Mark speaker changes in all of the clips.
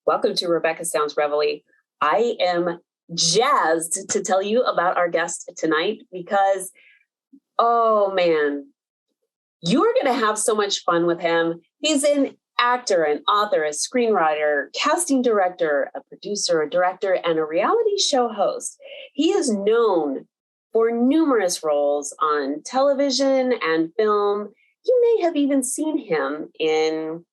Speaker 1: Welcome to Rebecca Sounds Reveille. I am jazzed to tell you about our guest tonight because, oh man, you are going to have so much fun with him. He's an actor, an author, a screenwriter, casting director, a producer, a director, and a reality show host. He is known for numerous roles on television and film. You may have even seen him in,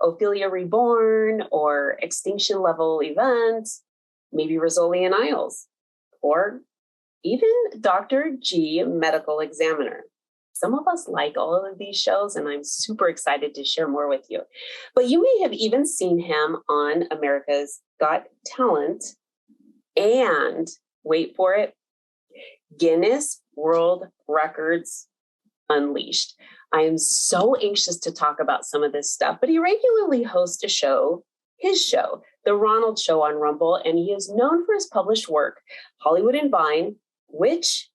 Speaker 1: Ophelia Reborn or Extinction Level Event, maybe Rizzoli Isles, or even Dr. G, Medical Examiner. Some of us like all of these shows, and I'm super excited to share more with you. But you may have even seen him on America's Got Talent and, wait for it, Guinness World Records Unleashed. I am so anxious to talk about some of this stuff, but he regularly hosts his show, The Ronald Show on Rumble, and he is known for his published work, Hollywood and Vine, which,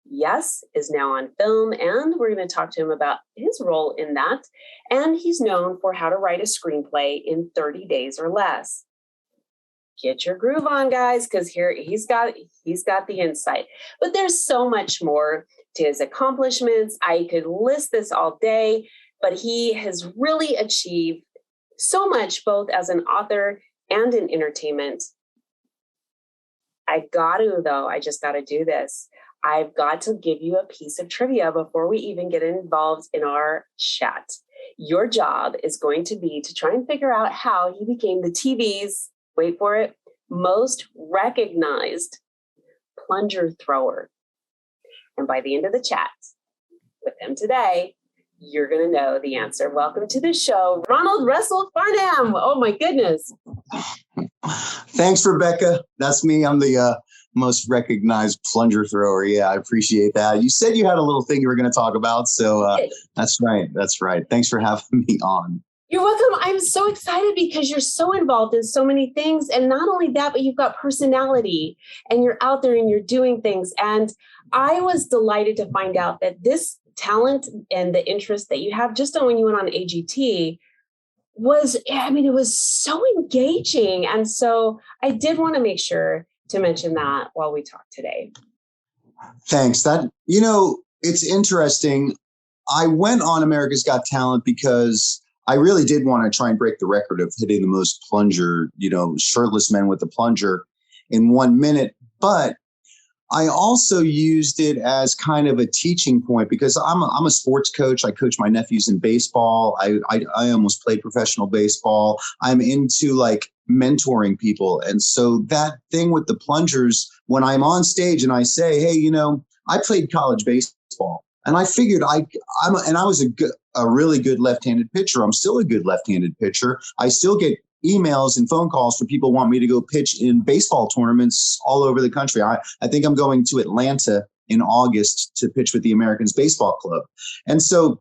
Speaker 1: yes, is now on film, and we're going to talk to him about his role in that. And he's known for how to write a screenplay in 30 days or less. Get your groove on, guys, because here he's got the insight. But there's so much more to his accomplishments. I could list this all day, but he has really achieved so much, both as an author and in entertainment. I just got to do this. I've got to give you a piece of trivia before we even get involved in our chat. Your job is going to be to try and figure out how he became the TV's, wait for it, most recognized plunger thrower. And by the end of the chat with him today, you're going to know the answer. Welcome to the show, Ronald Russell Farnham. Oh my goodness.
Speaker 2: Thanks, Rebecca. That's me. I'm the most recognized plunger thrower. Yeah, I appreciate that. You said you had a little thing you were going to talk about. So that's right. That's right. Thanks for having me on.
Speaker 1: You're welcome. I'm so excited because you're so involved in so many things. And not only that, but you've got personality and you're out there and you're doing things. And I was delighted to find out that this talent and the interest that you have just on when you went on AGT it was so engaging. And so I did want to make sure to mention that while we talk today.
Speaker 2: Thanks. It's interesting. I went on America's Got Talent because I really did want to try and break the record of hitting the most plunger, shirtless men with the plunger in 1 minute. But I also used it as kind of a teaching point because I'm a sports coach. I coach my nephews in baseball. I almost played professional baseball. I'm into mentoring people. And so that thing with the plungers, when I'm on stage and I say, hey, I played college baseball. And I figured I was a really good left-handed pitcher. I'm still a good left-handed pitcher. I still get emails and phone calls for people want me to go pitch in baseball tournaments all over the country. I think I'm going to Atlanta in August to pitch with the Americans Baseball Club. And so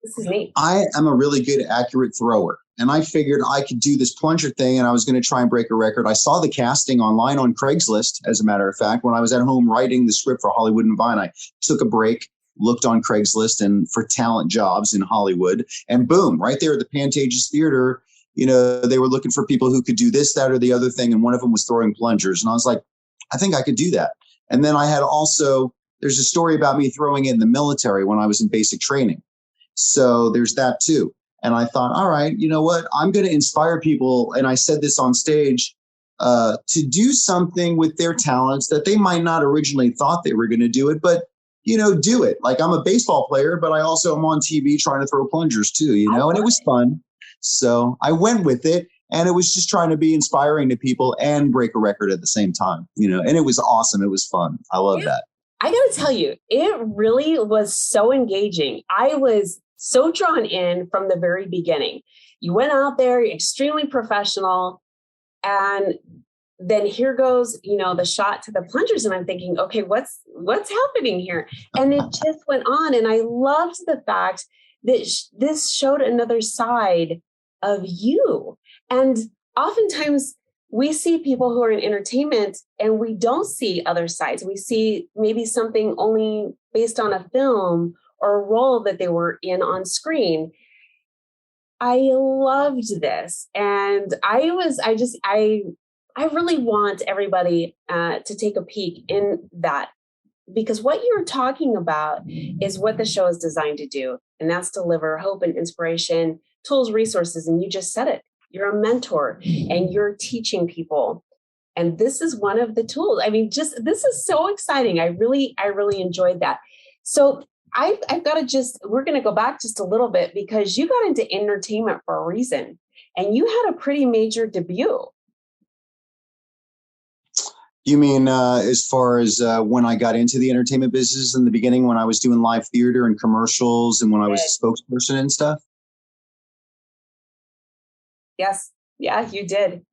Speaker 1: this is neat.
Speaker 2: I am a really good, accurate thrower. And I figured I could do this plunger thing and I was going to try and break a record. I saw the casting online on Craigslist, as a matter of fact. When I was at home writing the script for Hollywood and Vine, I took a break, looked on Craigslist and for talent jobs in Hollywood, and boom, right there at the Pantages Theater, they were looking for people who could do this, that, or the other thing. And one of them was throwing plungers. And I was like, I think I could do that. And then I had there's a story about me throwing it in the military when I was in basic training. So there's that too. And I thought, all right, you know what? I'm going to inspire people. And I said this on stage, to do something with their talents that they might not originally thought they were going to do it, but do it. Like, I'm a baseball player, but I also am on TV trying to throw plungers too, and it was fun. So I went with it, and it was just trying to be inspiring to people and break a record at the same time, and it was awesome. It was fun. I love that.
Speaker 1: I got to tell you, it really was so engaging. I was so drawn in from the very beginning. You went out there, extremely professional, and then here goes, the shot to the plungers. And I'm thinking, okay, what's happening here? And it just went on. And I loved the fact that this showed another side of you. And oftentimes we see people who are in entertainment and we don't see other sides. We see maybe something only based on a film or a role that they were in on screen. I loved this. And I really want everybody to take a peek in that, because what you're talking about is what the show is designed to do. And that's deliver hope and inspiration, tools, resources. And you just said it. You're a mentor and you're teaching people. And this is one of the tools. I mean, this is so exciting. I really enjoyed that. So I've got to we're going to go back just a little bit, because you got into entertainment for a reason and you had a pretty major debut.
Speaker 2: You mean as far as when I got into the entertainment business in the beginning, when I was doing live theater and commercials and when I was a spokesperson and stuff?
Speaker 1: Yes. Yeah, you did.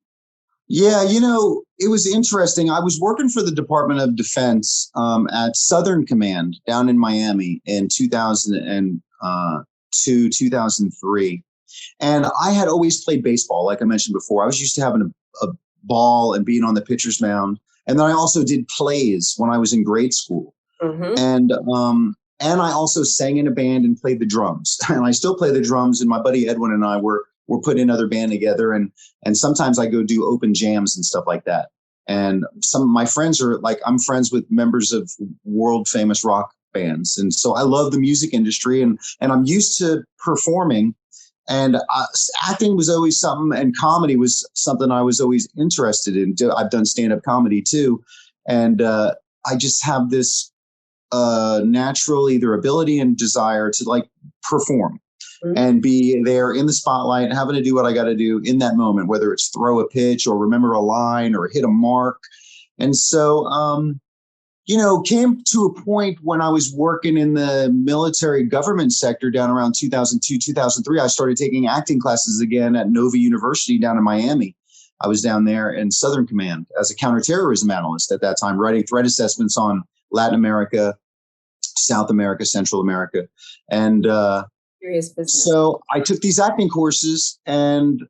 Speaker 2: Yeah, it was interesting. I was working for the Department of Defense at Southern Command down in Miami in 2002, 2003. And I had always played baseball, like I mentioned before. I was used to having a ball and being on the pitcher's mound. And then I also did plays when I was in grade school. Mm-hmm. And I also sang in a band and played the drums. And I still play the drums. And my buddy Edwin and I were putting another band together. And sometimes I go do open jams and stuff like that. And some of my friends are like, I'm friends with members of world famous rock bands. And so I love the music industry and I'm used to performing. And acting was always something, and comedy was something I was always interested in. I've done stand-up comedy too. And I just have this natural either ability and desire to like perform. Mm-hmm. And be there in the spotlight, having to do what I got to do in that moment, whether it's throw a pitch or remember a line or hit a mark. And so, came to a point when I was working in the military government sector down around 2002, 2003. I started taking acting classes again at Nova University down in Miami. I was down there in Southern Command as a counterterrorism analyst at that time, writing threat assessments on Latin America, South America, Central America. And, so I took these acting courses and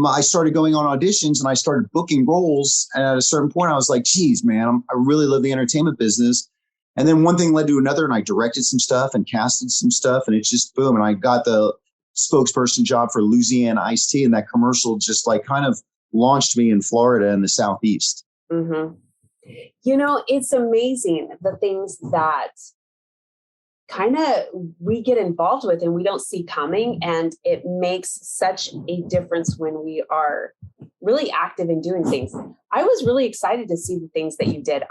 Speaker 2: I started going on auditions and I started booking roles. And at a certain point, I was like, geez, man, I really love the entertainment business. And then one thing led to another and I directed some stuff and casted some stuff and it's just boom. And I got the spokesperson job for Louisiana Iced Tea, and that commercial just like kind of launched me in Florida and the Southeast.
Speaker 1: Mm-hmm. It's amazing the things that kind of we get involved with and we don't see coming. And it makes such a difference when we are really active in doing things. I was really excited to see the things that you did.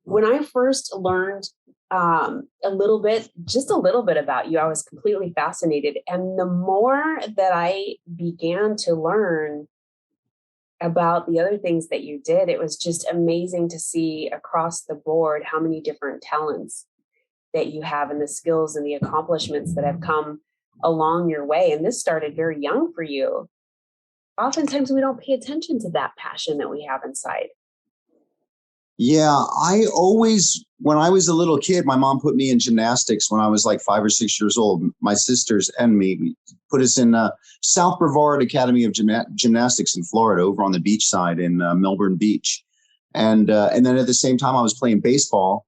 Speaker 1: When I first learned a little bit about you, I was completely fascinated. And the more that I began to learn about the other things that you did, it was just amazing to see across the board how many different talents that you have and the skills and the accomplishments that have come along your way. And this started very young for you. Oftentimes we don't pay attention to that passion that we have inside.
Speaker 2: Yeah, when I was a little kid, my mom put me in gymnastics when I was like 5 or 6 years old. My sisters and me put us in South Brevard Academy of Gymnastics in Florida, over on the beach side in Melbourne Beach. And then at the same time, I was playing baseball.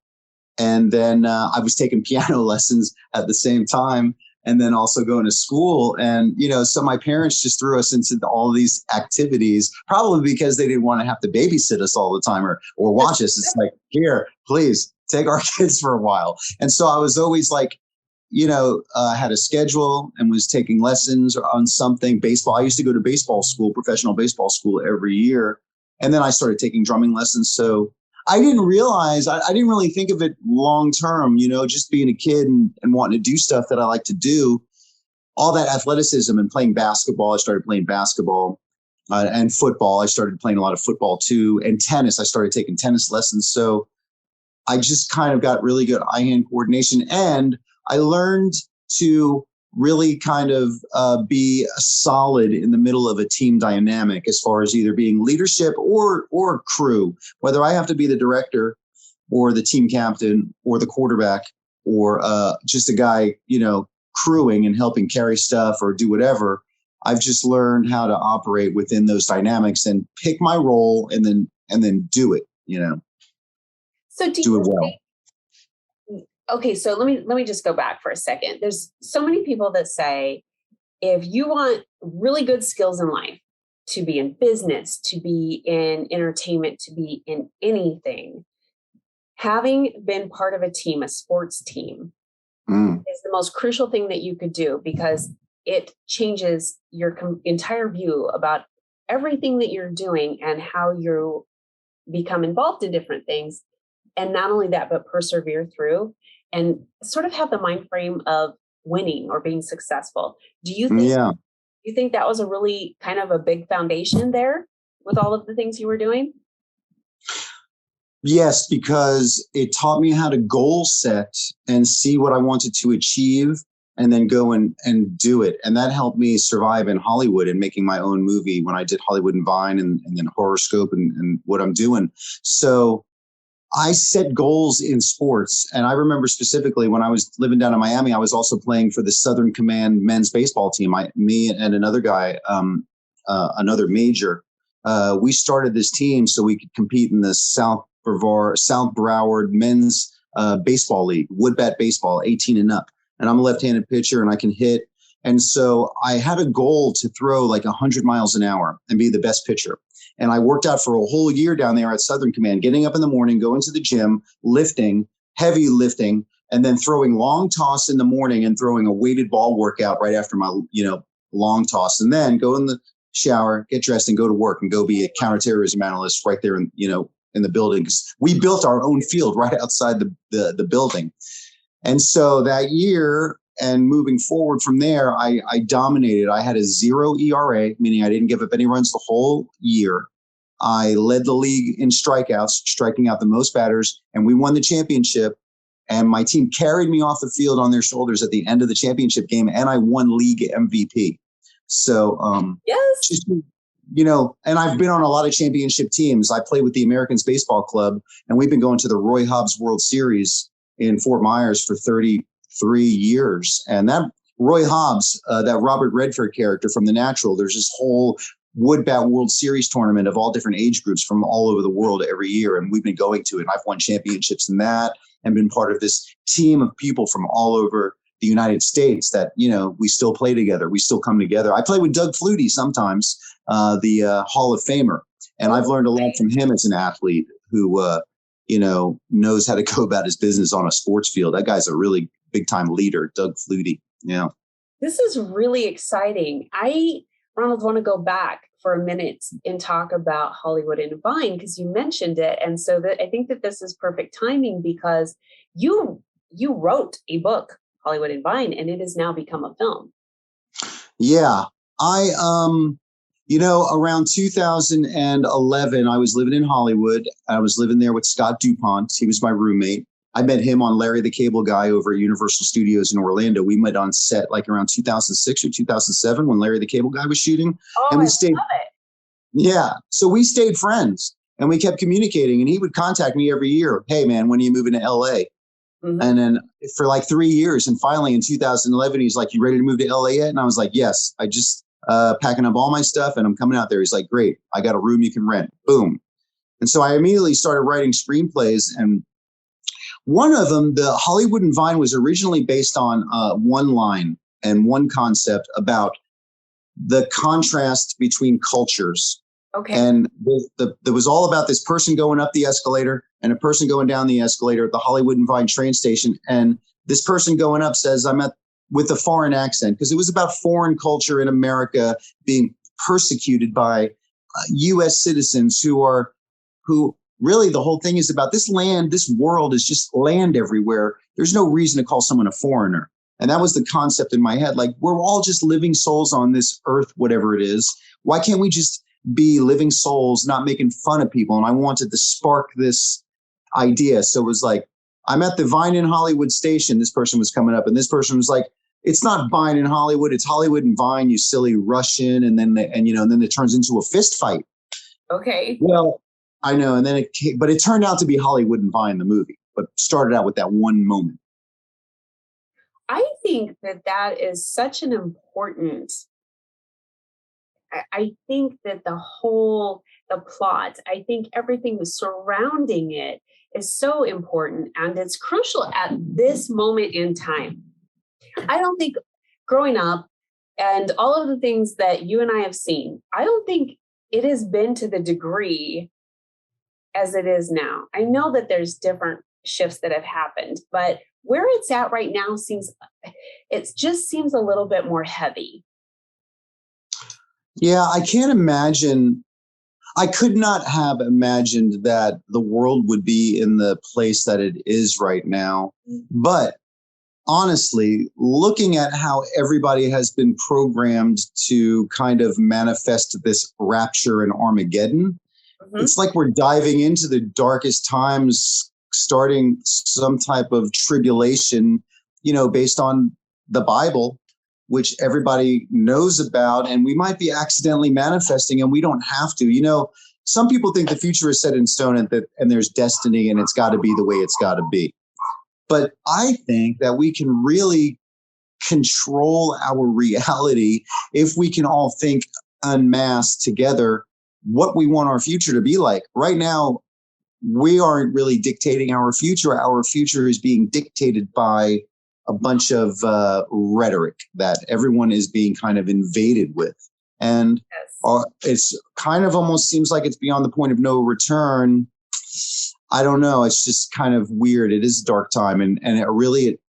Speaker 2: And then I was taking piano lessons at the same time, and then also going to school. And, so my parents just threw us into all these activities, probably because they didn't want to have to babysit us all the time or watch us. It's like, here, please take our kids for a while. And so I was always like, had a schedule and was taking lessons on something. Baseball. I used to go to baseball school, professional baseball school every year. And then I started taking drumming lessons. So I didn't realize, I didn't really think of it long term, just being a kid and wanting to do stuff that I like to do. All that athleticism and playing basketball. I started playing basketball and football. I started playing a lot of football too. And tennis. I started taking tennis lessons. So I just kind of got really good eye-hand coordination. And I learned to really kind of be solid in the middle of a team dynamic as far as either being leadership or crew, whether I have to be the director or the team captain or the quarterback or just a guy, crewing and helping carry stuff or do whatever. I've just learned how to operate within those dynamics and pick my role and then do it,
Speaker 1: So
Speaker 2: do it well.
Speaker 1: Okay, so let me just go back for a second. There's so many people that say if you want really good skills in life, to be in business, to be in entertainment, to be in anything, having been part of a team, a sports team, is the most crucial thing that you could do, because it changes your entire view about everything that you're doing and how you become involved in different things. And not only that, but persevere through and sort of have the mind frame of winning or being successful. Do you think that was a really kind of a big foundation there with all of the things you were doing?
Speaker 2: Yes, because it taught me how to goal set and see what I wanted to achieve and then go and do it. And that helped me survive in Hollywood and making my own movie when I did Hollywood and Vine and then Horoscope and what I'm doing. So I set goals in sports. And I remember specifically when I was living down in Miami, I was also playing for the Southern Command men's baseball team. Me and another guy, another major, we started this team so we could compete in the South Broward men's baseball league, wood bat baseball, 18 and up. And I'm a left-handed pitcher and I can hit. And so I had a goal to throw like 100 miles an hour and be the best pitcher. And I worked out for a whole year down there at Southern Command, getting up in the morning, going to the gym, lifting, heavy lifting, and then throwing long toss in the morning and throwing a weighted ball workout right after my, long toss. And then go in the shower, get dressed and go to work and go be a counterterrorism analyst right there in the building. 'Cause we built our own field right outside the building. And so that year and moving forward from there, I dominated. I had a 0 ERA, meaning I didn't give up any runs the whole year. I led the league in strikeouts, striking out the most batters, and we won the championship. And my team carried me off the field on their shoulders at the end of the championship game, and I won league MVP. So,
Speaker 1: yes.
Speaker 2: And I've been on a lot of championship teams. I play with the Americans Baseball Club, and we've been going to the Roy Hobbs World Series in Fort Myers for 33 years. And that Roy Hobbs, that Robert Redford character from The Natural, there's this whole wood bat World Series tournament of all different age groups from all over the world every year. And we've been going to it. And I've won championships in that and been part of this team of people from all over the United States that, we still play together. We still come together. I play with Doug Flutie sometimes, the Hall of Famer. And I've learned a lot from him as an athlete who, knows how to go about his business on a sports field. That guy's a really big time leader, Doug Flutie. Yeah.
Speaker 1: This is really exciting. Ronald, want to go back for a minute and talk about Hollywood and Vine, because you mentioned it. And so I think that this is perfect timing, because you wrote a book, Hollywood and Vine, and it has now become a film.
Speaker 2: Yeah. Around 2011, I was living in Hollywood. I was living there with Scott DuPont. He was my roommate. I met him on Larry the Cable Guy over at Universal Studios in Orlando. We met on set like around 2006 or 2007 when Larry the Cable Guy was shooting.
Speaker 1: Oh,
Speaker 2: and we
Speaker 1: love it.
Speaker 2: Yeah. So we stayed friends and we kept communicating, and he would contact me every year. Hey man, when are you moving to LA? Mm-hmm. And then for like 3 years. And finally in 2011, he's like, you ready to move to LA yet? And I was like, yes, I just packing up all my stuff and I'm coming out there. He's like, great. I got a room you can rent. Boom. And so I immediately started writing screenplays. And one of them, the Hollywood and Vine, was originally based on one line and one concept about the contrast between cultures.
Speaker 1: Okay.
Speaker 2: And there was all about this person going up the escalator and a person going down the escalator at the Hollywood and Vine train station. And this person going up says, with a foreign accent, because it was about foreign culture in America being persecuted by U.S. citizens who really the whole thing is about this land. This world is just land everywhere. There's no reason to call someone a foreigner. And that was the concept in my head. Like, we're all just living souls on this earth, whatever it is. Why can't we just be living souls, not making fun of people? And I wanted to spark this idea. So it was like, I'm at the Vine in Hollywood station. This person was coming up and this person was like, it's not Vine in Hollywood. It's Hollywood and Vine, you silly Russian. And then it turns into a fist fight.
Speaker 1: Okay.
Speaker 2: Well, I know. And then it turned out to be Hollywood and Vine, the movie, but started out with that one moment.
Speaker 1: I think that is such an important, I think that the plot, I think everything surrounding it is so important, and it's crucial at this moment in time. I don't think growing up, and all of the things that you and I have seen, I don't think it has been to the degree as it is now. I know that there's different shifts that have happened, but where it's at right now just seems a little bit more heavy.
Speaker 2: Yeah, I can't imagine. I could not have imagined that the world would be in the place that it is right now. But honestly, looking at how everybody has been programmed to kind of manifest this rapture and Armageddon, it's like we're diving into the darkest times, starting some type of tribulation, based on the Bible, which everybody knows about, and we might be accidentally manifesting, and we don't have to. Some people think the future is set in stone and there's destiny and it's got to be the way it's got to be. But I think that we can really control our reality if we can all think en masse together what we want our future to be like. Right now, we aren't really dictating our future. Our future is being dictated by a bunch of rhetoric that everyone is being kind of invaded with. And it's kind of almost seems like it's beyond the point of no return. I don't know. It's just kind of weird. It is a dark time. And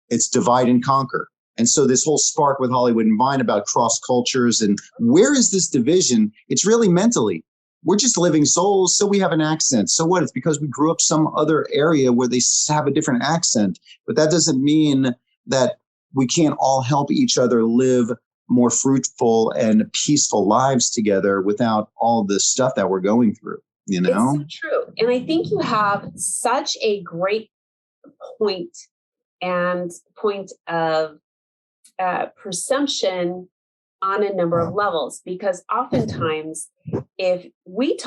Speaker 2: it's divide and conquer. And so this whole spark with Hollywood and Vine about cross cultures and where is this division? It's really mentally. We're just living souls, so we have an accent. So what? It's because we grew up some other area where they have a different accent. But that doesn't mean that we can't all help each other live more fruitful and peaceful lives together without all the stuff that we're going through,
Speaker 1: It's so true. And I think you have such a great point of presumption on a number of levels, because oftentimes if we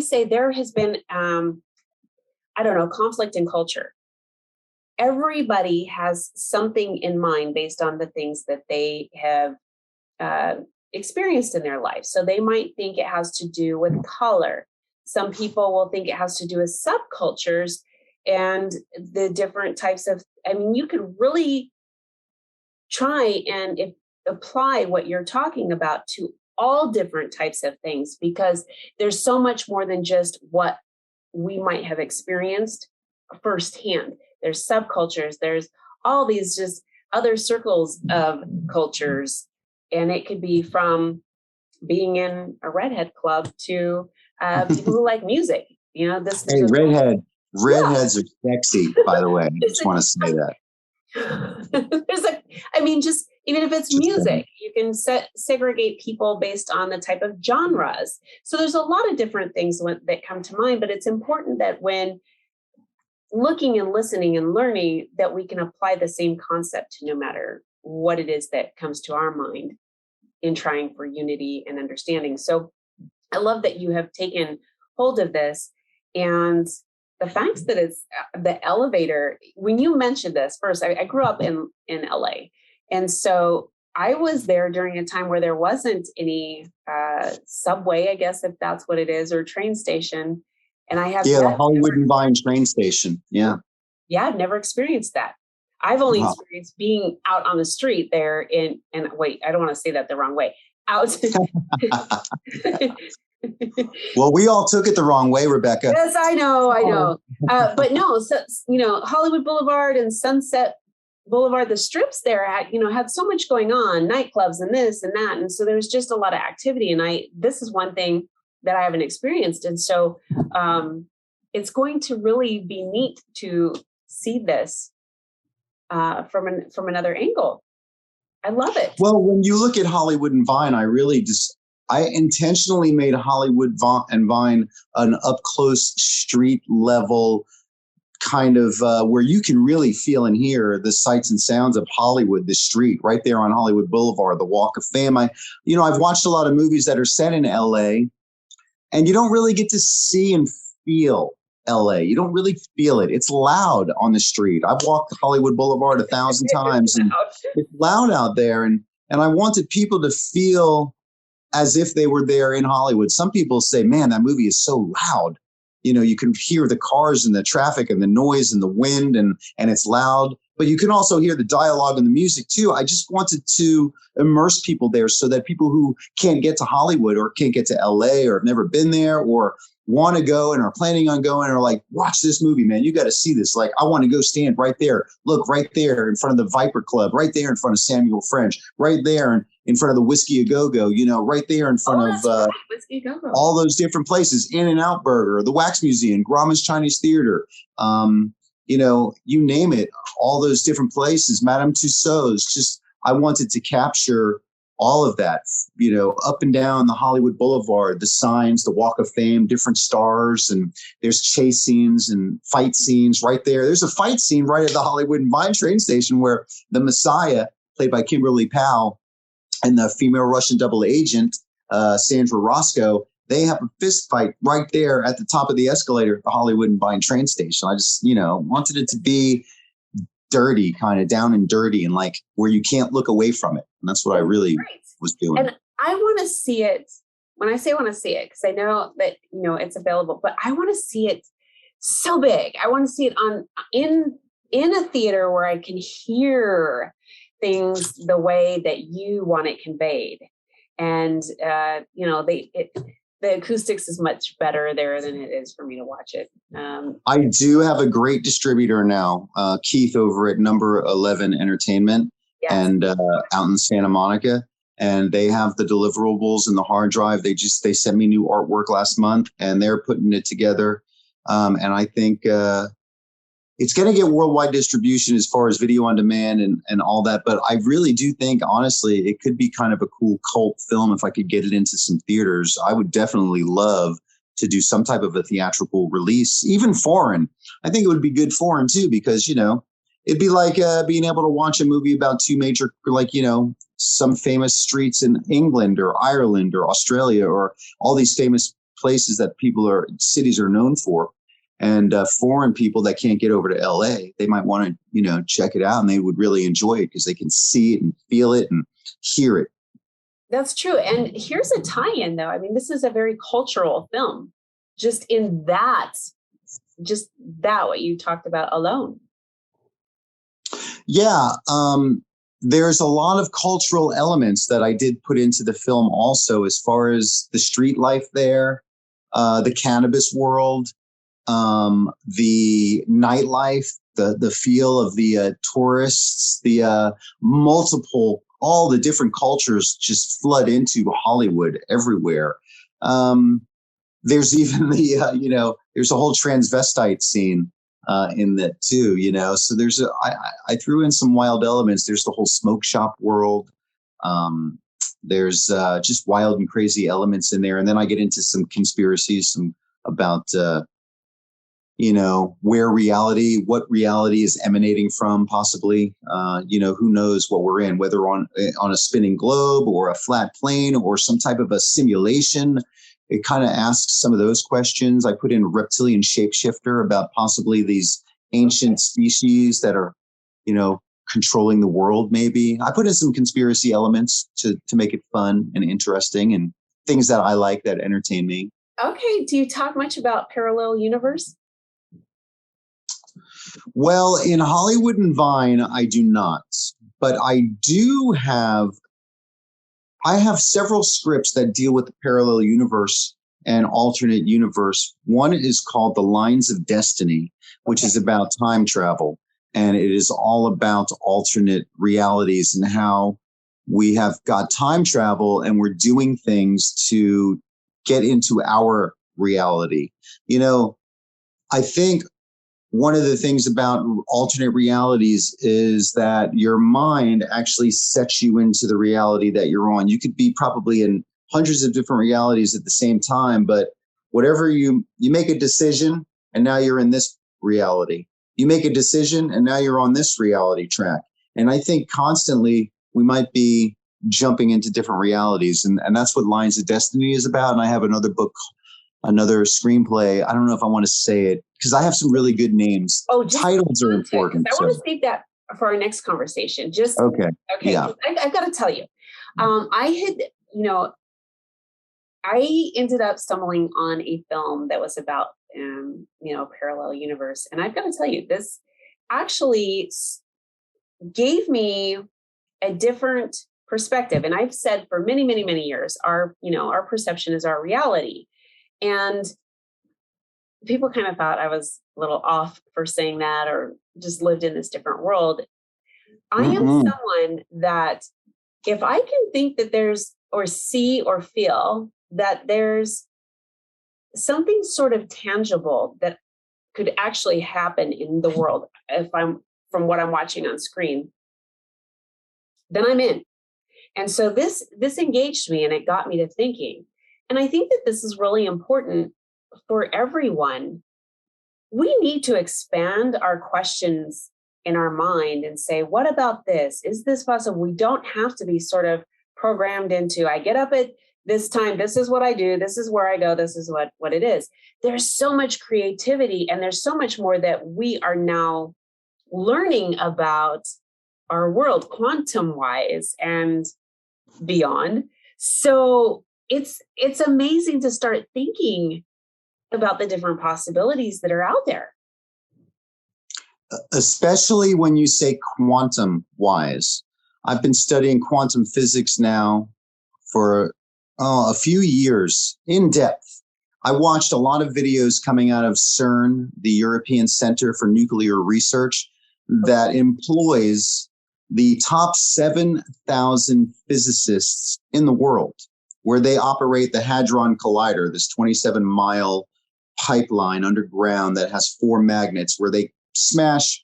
Speaker 1: say there has been, conflict in culture, everybody has something in mind based on the things that they have experienced in their life. So they might think it has to do with color. Some people will think it has to do with subcultures and the different types of, you could really try and apply what you're talking about to all different types of things, because there's so much more than just what we might have experienced firsthand. There's subcultures, there's all these just other circles of cultures. And it could be from being in a redhead club to people who like music.
Speaker 2: Redheads are sexy, by the way. I just want to say that.
Speaker 1: Even if it's music, you can segregate people based on the type of genres. So there's a lot of different things that come to mind, but it's important that when looking and listening and learning, that we can apply the same concept to no matter what it is that comes to our mind in trying for unity and understanding. So I love that you have taken hold of this, and the fact that it's the elevator. When you mentioned this first, I grew up in LA. And so I was there during a time where there wasn't any subway, I guess, if that's what it is, or train station. And I have
Speaker 2: the Hollywood and Vine train station. Yeah.
Speaker 1: Yeah, I've never experienced that. I've only experienced being out on the street there and wait, I don't want to say that the wrong way. Out.
Speaker 2: Well, we all took it the wrong way, Rebecca.
Speaker 1: Yes, I know. But no, so, Hollywood Boulevard and Sunset Boulevard, the strips there had so much going on, nightclubs and this and that. And so there's just a lot of activity. And this is one thing that I haven't experienced. And so it's going to really be neat to see this from another angle. I love it.
Speaker 2: Well, when you look at Hollywood and Vine, I intentionally made Hollywood and Vine an up-close street level kind of where you can really feel and hear the sights and sounds of Hollywood, the street right there on Hollywood Boulevard, the Walk of Fame. I've watched a lot of movies that are set in LA, and you don't really get to see and feel LA. You don't really feel it. It's loud on the street. I've walked Hollywood Boulevard 1,000 times, and it's loud out there. And I wanted people to feel as if they were there in Hollywood. Some people say, man, that movie is so loud. you can hear the cars and the traffic and the noise and the wind and it's loud, but you can also hear the dialogue and the music too. I just wanted to immerse people there so that people who can't get to Hollywood or can't get to LA or have never been there or want to go and are planning on going are like, watch this movie, man. You got to see this. Like, I want to go stand right there. Look right there in front of the Viper Club, right there in front of Samuel French, right there in front of the Whiskey A Go-Go, right there in front of
Speaker 1: Whiskey A Go-Go.
Speaker 2: All those different places, In-N-Out Burger, the Wax Museum, Grauman's Chinese Theater, you name it, all those different places, Madame Tussauds. Just, I wanted to capture all of that, up and down the Hollywood Boulevard, the signs, the Walk of Fame, different stars, and there's chase scenes and fight scenes right there. There's a fight scene right at the Hollywood and Vine train station where the Messiah, played by Kimberly Powell, and the female Russian double agent, Sandra Roscoe, they have a fist fight right there at the top of the escalator at the Hollywood and Vine train station. I just, wanted it to be dirty, kind of down and dirty, and like where you can't look away from it. And that's what I really was doing.
Speaker 1: And I want to see it. When I say I want to see it, because I know that, it's available, but I want to see it so big. I want to see it in a theater where I can hear things the way that you want it conveyed. And, the acoustics is much better there than it is for me to watch it.
Speaker 2: I do have a great distributor now, Keith over at Number 11 Entertainment, yes, and out in Santa Monica. And they have the deliverables and the hard drive. They sent me new artwork last month, and they're putting it together. And I think it's going to get worldwide distribution as far as video on demand and all that. But I really do think, honestly, it could be kind of a cool cult film if I could get it into some theaters. I would definitely love to do some type of a theatrical release, even foreign. I think it would be good foreign too, because, it'd be like being able to watch a movie about two major, some famous streets in England or Ireland or Australia or all these famous places that cities are known for. And foreign people that can't get over to LA, they might want to, check it out, and they would really enjoy it because they can see it and feel it and hear it.
Speaker 1: That's true. And here's a tie-in, though. I mean, this is a very cultural film, just what you talked about alone.
Speaker 2: Yeah. There's a lot of cultural elements that I did put into the film also, as far as the street life there, the cannabis world, the nightlife, the feel of the tourists, the all the different cultures just flood into Hollywood everywhere. There's even there's a whole transvestite scene in that too, so I threw in some wild elements. There's the whole smoke shop world. There's just wild and crazy elements in there. And then I get into some conspiracies, about what reality is emanating from, possibly. Who knows what we're in, whether on a spinning globe or a flat plane or some type of a simulation. It kind of asks some of those questions. I put in a reptilian shapeshifter about possibly these ancient species that are, controlling the world, maybe. I put in some conspiracy elements to make it fun and interesting, and things that I like that entertain me.
Speaker 1: Okay. Do you talk much about parallel universe?
Speaker 2: Well, in Hollywood and Vine, I do not, but I have several scripts that deal with the parallel universe and alternate universe. One is called The Lines of Destiny, which is about time travel. And it is all about alternate realities and how we have got time travel and we're doing things to get into our reality. I think one of the things about alternate realities is that your mind actually sets you into the reality that you're on. You could be probably in hundreds of different realities at the same time, but whatever you make a decision and now you're in this reality. You make a decision and now you're on this reality track. And I think constantly we might be jumping into different realities. And that's what Lines of Destiny is about. And I have another book, another screenplay. I don't know if I want to say it because I have some really good names.
Speaker 1: Oh,
Speaker 2: titles are important.
Speaker 1: I want to save that for our next conversation.
Speaker 2: Okay. Yeah.
Speaker 1: I've got to tell you, I ended up stumbling on a film that was about parallel universe. And I've got to tell you, this actually gave me a different perspective. And I've said for many, many, many years, our perception is our reality. And people kind of thought I was a little off for saying that, or just lived in this different world. I am someone that if I can think that there's, or see or feel that there's something sort of tangible that could actually happen in the world, from what I'm watching on screen, then I'm in. And so this engaged me, and it got me to thinking. And I think that this is really important for everyone. We need to expand our questions in our mind and say, what about this? Is this possible? We don't have to be sort of programmed into, I get up at this time, this is what I do, this is where I go, this is what it is. There's so much creativity, and there's so much more that we are now learning about our world, quantum wise and beyond. So it's amazing to start thinking about the different possibilities that are out there.
Speaker 2: Especially when you say quantum wise. I've been studying quantum physics now for a few years in depth. I watched a lot of videos coming out of CERN, the European Center for Nuclear Research, that employs the top 7,000 physicists in the world, where they operate the Hadron Collider, this 27-mile pipeline underground that has 4 magnets, where they smash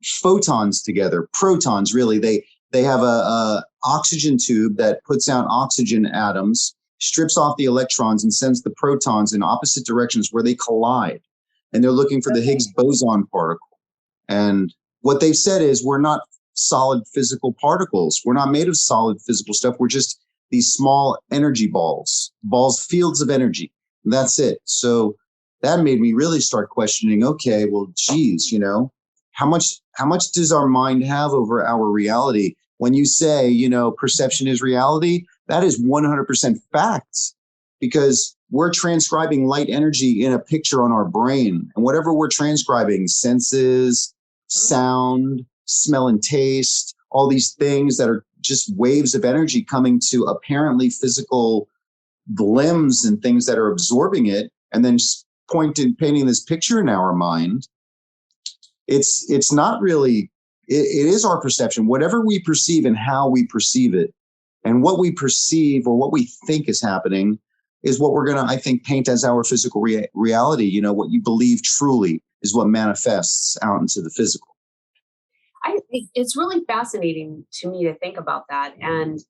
Speaker 2: photons together, protons really. They have a oxygen tube that puts out oxygen atoms, strips off the electrons, and sends the protons in opposite directions where they collide. And they're looking for the Higgs boson particle. And what they've said is, we're not solid physical particles. We're not made of solid physical stuff. We're just these small energy balls, fields of energy. That's it. So that made me really start questioning, okay, well, geez, how much does our mind have over our reality? When you say, perception is reality, that is 100% facts, because we're transcribing light energy in a picture on our brain. And whatever we're transcribing, senses, sound, smell and taste, all these things that are just waves of energy coming to apparently physical limbs and things that are absorbing it, and then just painting this picture in our mind. It's not really, it is our perception. Whatever we perceive and how we perceive it, and what we perceive or what we think is happening, is what we're going to, I think, paint as our physical reality. What you believe truly is what manifests out into the physical.
Speaker 1: I think it's really fascinating to me to think about that. And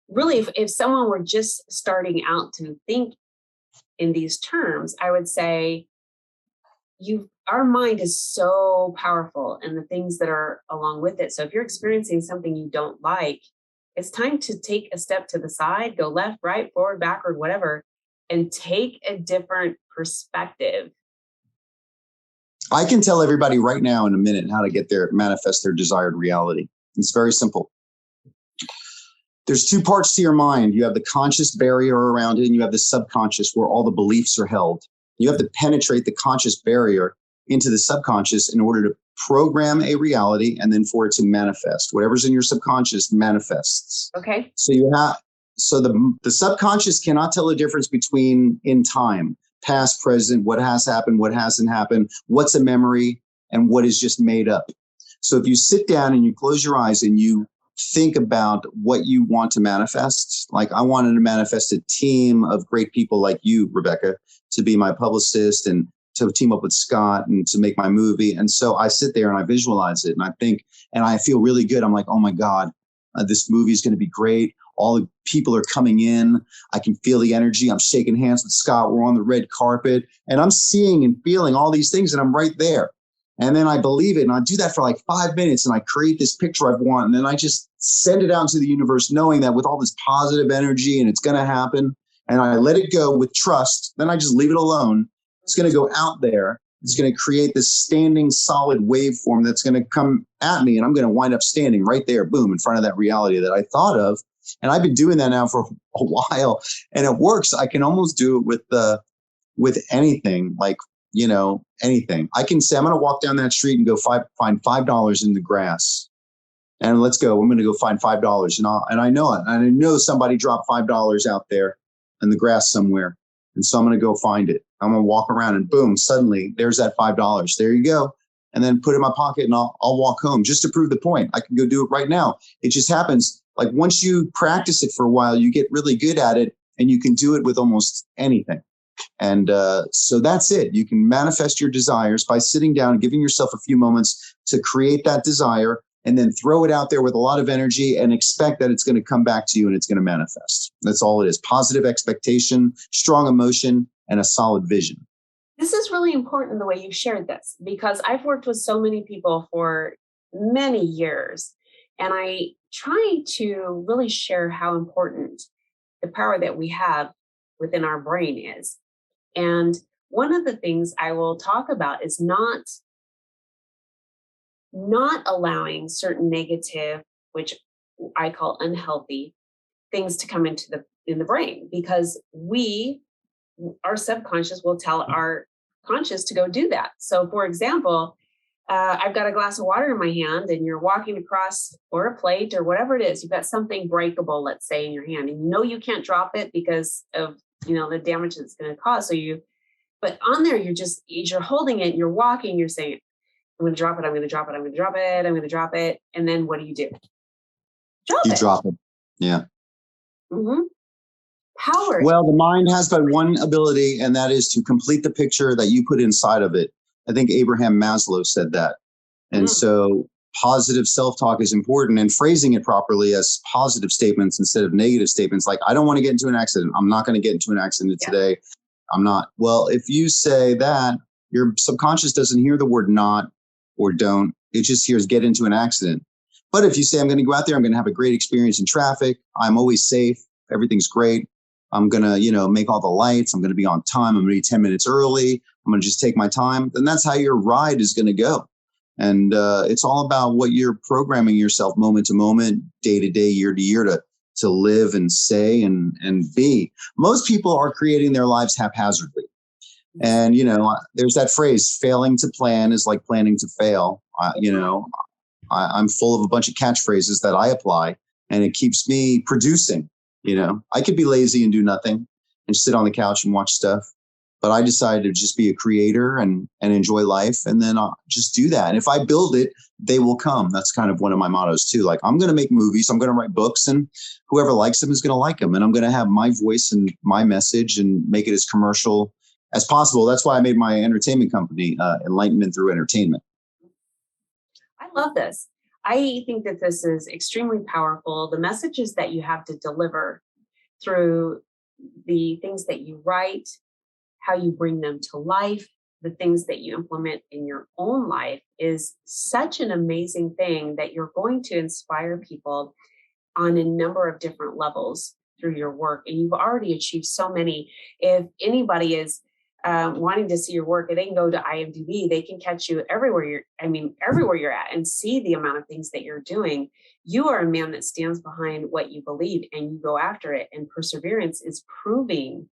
Speaker 1: really, if someone were just starting out to think in these terms, I would say our mind is so powerful, and the things that are along with it. So if you're experiencing something you don't like, it's time to take a step to the side, go left, right, forward, backward, whatever, and take a different perspective.
Speaker 2: I can tell everybody right now in a minute how to manifest their desired reality. It's very simple. There's 2 parts to your mind. You have the conscious barrier around it, and you have the subconscious, where all the beliefs are held. You have to penetrate the conscious barrier into the subconscious in order to program a reality, and then for it to manifest. Whatever's in your subconscious manifests.
Speaker 1: Okay.
Speaker 2: So the subconscious cannot tell the difference between in time, past, present, what has happened, what hasn't happened, what's a memory, and what is just made up. So if you sit down and you close your eyes and you think about what you want to manifest, like I wanted to manifest a team of great people like you, Rebecca, to be my publicist and to team up with Scott and to make my movie. And so I sit there and I visualize it and I think, and I feel really good. I'm like, oh my God, this movie is going to be great. All the people are coming in. I can feel the energy. I'm shaking hands with Scott. We're on the red carpet and I'm seeing and feeling all these things and I'm right there. And then I believe it. And I do that for like 5 minutes and I create this picture I want. And then I just send it out into the universe, knowing that with all this positive energy and it's going to happen. And I let it go with trust. Then I just leave it alone. It's going to go out there. It's going to create this standing solid waveform that's going to come at me. And I'm going to wind up standing right there, boom, in front of that reality that I thought of. And I've been doing that now for a while and it works. I can almost do it with anything. Like anything. I can say, I'm going to walk down that street and go find $5 in the grass. And let's go. I'm going to go find $5. And I know it. And I know somebody dropped $5 out there in the grass somewhere. And so I'm going to go find it. I'm going to walk around and boom, suddenly there's that $5. There you go. And then put it in my pocket and I'll walk home just to prove the point. I can go do it right now. It just happens. Like once you practice it for a while, you get really good at it and you can do it with almost anything. And so that's it. You can manifest your desires by sitting down and giving yourself a few moments to create that desire and then throw it out there with a lot of energy and expect that it's going to come back to you and it's going to manifest. That's all it is. Positive expectation, strong emotion, and a solid vision.
Speaker 1: This is really important the way you shared this, because I've worked with so many people for many years, and I try to really share how important the power that we have within our brain is. And one of the things I will talk about is not allowing certain negative, which I call unhealthy, things to come into the brain, because our subconscious will tell our conscious to go do that. So for example, I've got a glass of water in my hand and you're walking across, or a plate or whatever it is, you've got something breakable, let's say, in your hand, and you can't drop it because of the damage it's going to cause. But on there, you're holding it, you're walking, you're saying, I'm going to drop it, I'm going to drop it, I'm going to drop it, I'm going to drop it. And then what do? You
Speaker 2: drop it. Yeah.
Speaker 1: Mm-hmm. Power.
Speaker 2: Well, the mind has but one ability, and that is to complete the picture that you put inside of it. I think Abraham Maslow said that. And so positive self-talk is important, and phrasing it properly as positive statements instead of negative statements. Like, I don't want to get into an accident. I'm not going to get into an accident today. I'm not. Well, if you say that, your subconscious doesn't hear the word not or don't. It just hears get into an accident. But if you say, I'm going to go out there, I'm going to have a great experience in traffic. I'm always safe. Everything's great. I'm going to, make all the lights. I'm going to be on time. I'm going to be 10 minutes early. I'm going to just take my time. Then that's how your ride is going to go. And it's all about what you're programming yourself moment to moment, day to day, year to year to live and say and be. Most people are creating their lives haphazardly. And, there's that phrase, failing to plan is like planning to fail. I'm full of a bunch of catchphrases that I apply, and it keeps me producing. I could be lazy and do nothing and sit on the couch and watch stuff, but I decided to just be a creator and enjoy life. And then I'll just do that. And if I build it, they will come. That's kind of one of my mottos too. Like, I'm going to make movies, I'm going to write books, and whoever likes them is going to like them. And I'm going to have my voice and my message and make it as commercial as possible. That's why I made my entertainment company, Enlightenment Through Entertainment.
Speaker 1: I love this. I think that this is extremely powerful. The messages that you have to deliver through the things that you write, how you bring them to life, the things that you implement in your own life is such an amazing thing that you're going to inspire people on a number of different levels through your work. And you've already achieved so many. If anybody is wanting to see your work, they can go to IMDb. They can catch you everywhere you're at and see the amount of things that you're doing. You are a man that stands behind what you believe and you go after it. And perseverance is proving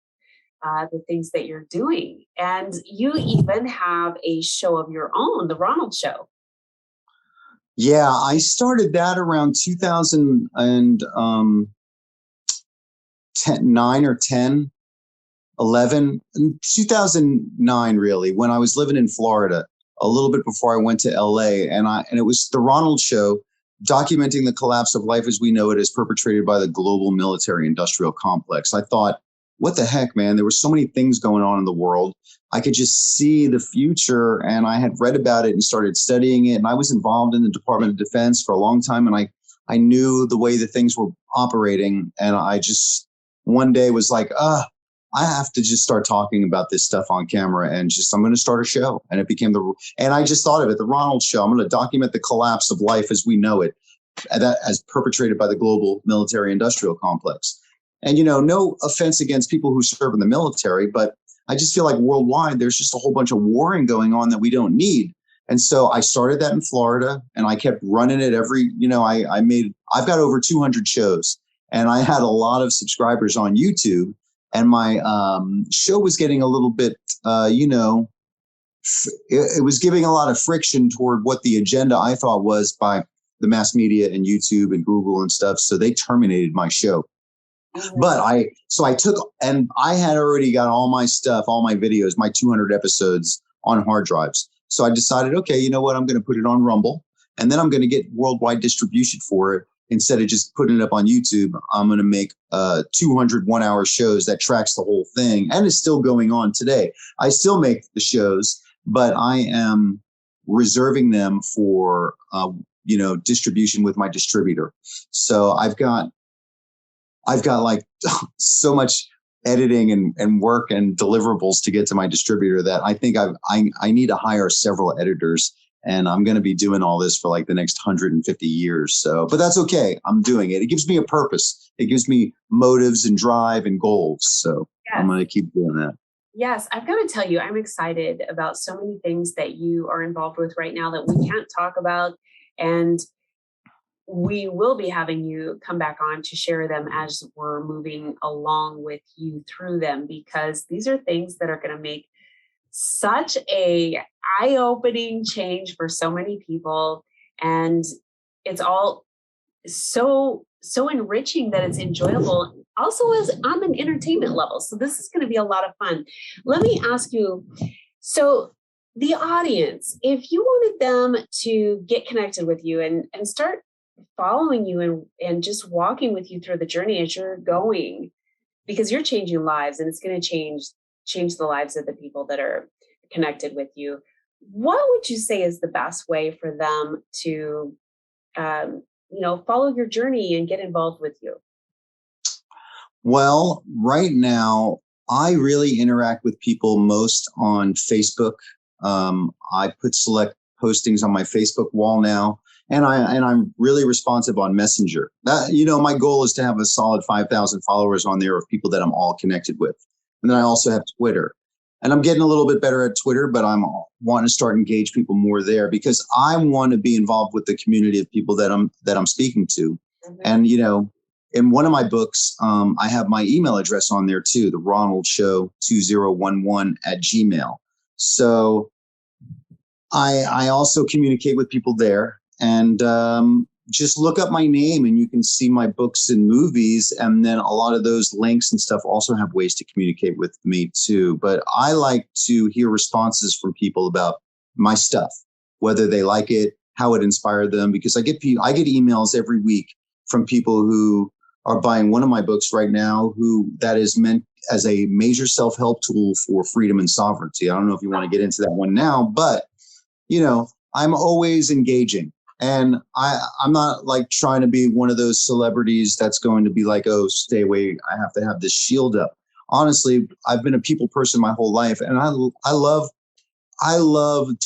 Speaker 1: the things that you're doing. And you even have a show of your own, the Ronald Show.
Speaker 2: Yeah, I started that around 2009 or 10. 11, 2009, really, when I was living in Florida, a little bit before I went to LA. And it was the Ronald Show, documenting the collapse of life as we know it as perpetrated by the global military industrial complex. I thought, what the heck, man? There were so many things going on in the world. I could just see the future, and I had read about it and started studying it. And I was involved in the Department of Defense for a long time, and I knew the way that things were operating. And I just one day was like, I have to just start talking about this stuff on camera, and I'm going to start a show. And it became and I just thought of it, the Ronald Show. I'm going to document the collapse of life as we know it, as perpetrated by the global military industrial complex. And, no offense against people who serve in the military, but I just feel like worldwide, there's just a whole bunch of warring going on that we don't need. And so I started that in Florida, and I kept running it I've got over 200 shows, and I had a lot of subscribers on YouTube. And my show was getting a little bit, it was giving a lot of friction toward what the agenda I thought was by the mass media and YouTube and Google and stuff. So they terminated my show. But I took, and I had already got all my stuff, all my videos, my 200 episodes on hard drives. So I decided, okay, you know what? I'm going to put it on Rumble, and then I'm going to get worldwide distribution for it. Instead of just putting it up on YouTube, I'm going to make 200 1-hour shows that tracks the whole thing, and is still going on today. I still make the shows, but I am reserving them for, distribution with my distributor. So I've got like so much editing and work and deliverables to get to my distributor that I think I need to hire several editors, and I'm going to be doing all this for like the next 150 years. So, but that's okay. I'm doing it. It gives me a purpose. It gives me motives and drive and goals. So yes. I'm going to keep doing that.
Speaker 1: Yes, I've got to tell you, I'm excited about so many things that you are involved with right now that we can't talk about. And we will be having you come back on to share them as we're moving along with you through them, because these are things that are going to make such a eye-opening change for so many people. And it's all so enriching that it's enjoyable, also as on an entertainment level. So this is going to be a lot of fun. Let me ask you, so the audience, if you wanted them to get connected with you and start following you and just walking with you through the journey as you're going, because you're changing lives and it's going to change the lives of the people that are connected with you, what would you say is the best way for them to follow your journey and get involved with you?
Speaker 2: Well, right now I really interact with people most on Facebook. I put select postings on my Facebook wall now. And I'm really responsive on Messenger. That, my goal is to have a solid 5,000 followers on there of people that I'm all connected with. And then I also have Twitter. And I'm getting a little bit better at Twitter, but I'm wanting to start engage people more there because I want to be involved with the community of people that I'm speaking to. Mm-hmm. And, in one of my books, I have my email address on there too, the Ronald Show 2011 @gmail. So I also communicate with people there. And just look up my name and you can see my books and movies. And then a lot of those links and stuff also have ways to communicate with me too. But I like to hear responses from people about my stuff, whether they like it, how it inspired them, because I get emails every week from people who are buying one of my books right now, who that is meant as a major self-help tool for freedom and sovereignty. I don't know if you want to get into that one now, but I'm always engaging. And I'm not like trying to be one of those celebrities that's going to be like, oh, stay away. I have to have this shield up. Honestly, I've been a people person my whole life. And I love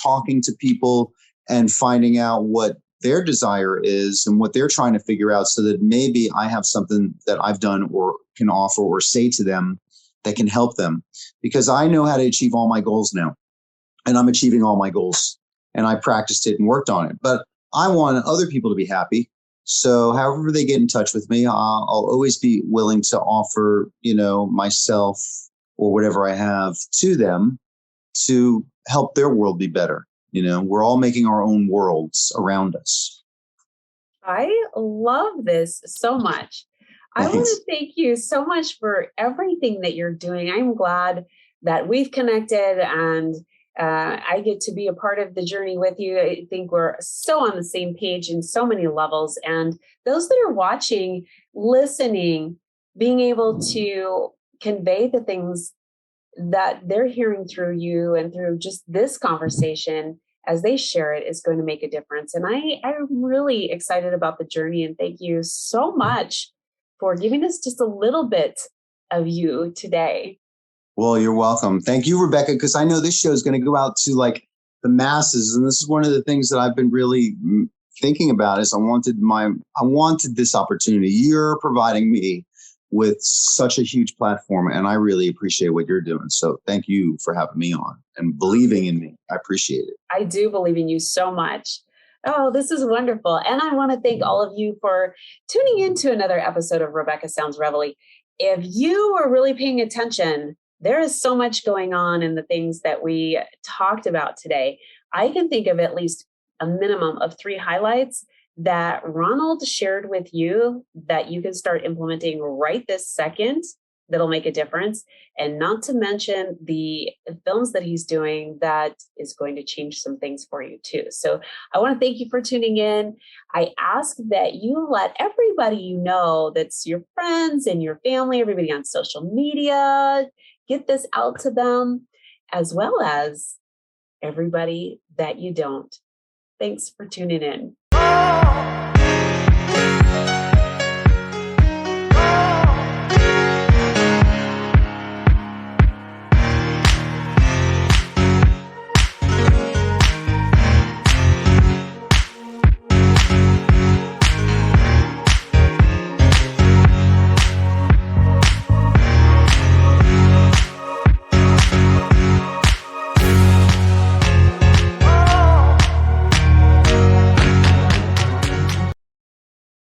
Speaker 2: talking to people and finding out what their desire is and what they're trying to figure out, so that maybe I have something that I've done or can offer or say to them that can help them, because I know how to achieve all my goals now, and I'm achieving all my goals, and I practiced it and worked on it. But I want other people to be happy. So however they get in touch with me, I'll always be willing to offer, myself or whatever I have to them to help their world be better. We're all making our own worlds around us.
Speaker 1: I love this so much. Thanks. I want to thank you so much for everything that you're doing. I'm glad that we've connected and I get to be a part of the journey with you. I think we're so on the same page in so many levels. And those that are watching, listening, being able to convey the things that they're hearing through you and through just this conversation as they share it is going to make a difference. And I'm really excited about the journey. And thank you so much for giving us just a little bit of you today.
Speaker 2: Well, you're welcome. Thank you, Rebecca, because I know this show is going to go out to like the masses. And this is one of the things that I've been really thinking about is I wanted this opportunity. You're providing me with such a huge platform, and I really appreciate what you're doing. So thank you for having me on and believing in me. I appreciate it.
Speaker 1: I do believe in you so much. Oh, this is wonderful. And I want to thank all of you for tuning in to another episode of Rebecca Sounds Reveille. If you were really paying attention, there is so much going on in the things that we talked about today. I can think of at least a minimum of 3 highlights that Ronald shared with you that you can start implementing right this second that'll make a difference. And not to mention the films that he's doing that is going to change some things for you too. So I want to thank you for tuning in. I ask that you let everybody you know, that's your friends and your family, everybody on social media, get this out to them, as well as everybody that you don't. Thanks for tuning in.